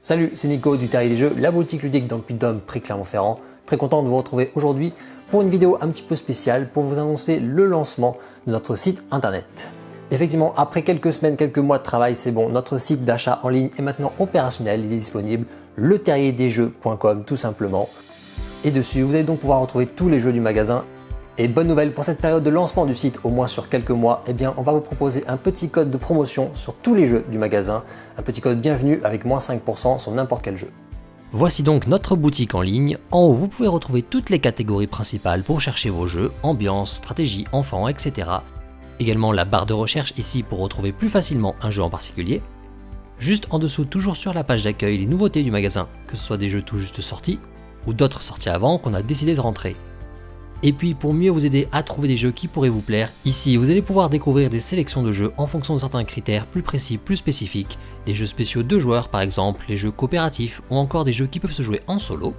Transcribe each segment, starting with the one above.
Salut, c'est Nico du Terrier des Jeux, la boutique ludique dans le Puy-de-Dôme, près Clermont-Ferrand. Très content de vous retrouver aujourd'hui pour une vidéo un petit peu spéciale pour vous annoncer le lancement de notre site internet. Effectivement, après quelques semaines, quelques mois de travail, c'est bon, notre site d'achat en ligne est maintenant opérationnel, il est disponible, leterrierdesjeux.com tout simplement. Et dessus, vous allez donc pouvoir retrouver tous les jeux du magasin. Et bonne nouvelle, pour cette période de lancement du site, au moins sur quelques mois, eh bien, on va vous proposer un petit code de promotion sur tous les jeux du magasin, un petit code bienvenu avec moins 5% sur n'importe quel jeu. Voici donc notre boutique en ligne. En haut, vous pouvez retrouver toutes les catégories principales pour chercher vos jeux, ambiance, stratégie, enfants, etc. Également la barre de recherche ici pour retrouver plus facilement un jeu en particulier. Juste en dessous, toujours sur la page d'accueil, les nouveautés du magasin, que ce soit des jeux tout juste sortis ou d'autres sortis avant qu'on a décidé de rentrer. Et puis pour mieux vous aider à trouver des jeux qui pourraient vous plaire, ici vous allez pouvoir découvrir des sélections de jeux en fonction de certains critères plus précis, plus spécifiques, les jeux spéciaux 2 joueurs par exemple, les jeux coopératifs ou encore des jeux qui peuvent se jouer en solo.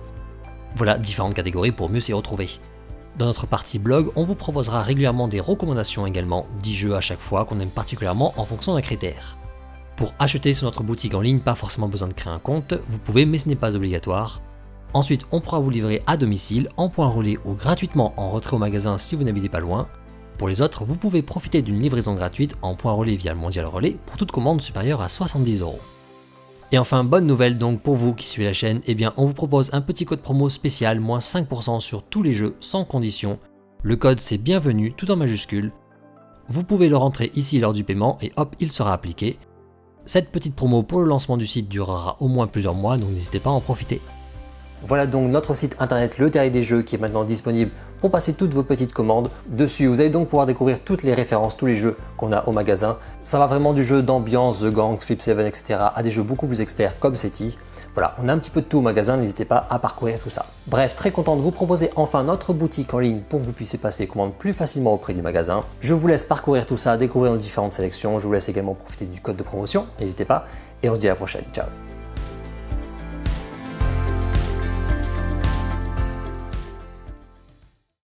Voilà différentes catégories pour mieux s'y retrouver. Dans notre partie blog, on vous proposera régulièrement des recommandations également, 10 jeux à chaque fois qu'on aime particulièrement en fonction d'un critère. Pour acheter sur notre boutique en ligne, pas forcément besoin de créer un compte, vous pouvez mais ce n'est pas obligatoire. Ensuite, on pourra vous livrer à domicile, en point relais ou gratuitement en retrait au magasin si vous n'habitez pas loin. Pour les autres, vous pouvez profiter d'une livraison gratuite en point relais via le Mondial Relais pour toute commande supérieure à 70 €. Et enfin, bonne nouvelle donc pour vous qui suivez la chaîne, eh bien on vous propose un petit code promo spécial, moins 5% sur tous les jeux sans condition. Le code c'est bienvenu tout en majuscule. Vous pouvez le rentrer ici lors du paiement et hop, il sera appliqué. Cette petite promo pour le lancement du site durera au moins plusieurs mois, donc n'hésitez pas à en profiter. Voilà donc notre site internet Le Terrier des Jeux qui est maintenant disponible pour passer toutes vos petites commandes. Dessus, vous allez donc pouvoir découvrir toutes les références, tous les jeux qu'on a au magasin. Ça va vraiment du jeu d'ambiance, The Gang, Flip 7, etc. à des jeux beaucoup plus experts comme SETI. Voilà, on a un petit peu de tout au magasin, n'hésitez pas à parcourir tout ça. Bref, très content de vous proposer enfin notre boutique en ligne pour que vous puissiez passer commande plus facilement auprès du magasin. Je vous laisse parcourir tout ça, découvrir nos différentes sélections. Je vous laisse également profiter du code de promotion, n'hésitez pas. Et on se dit à la prochaine, ciao.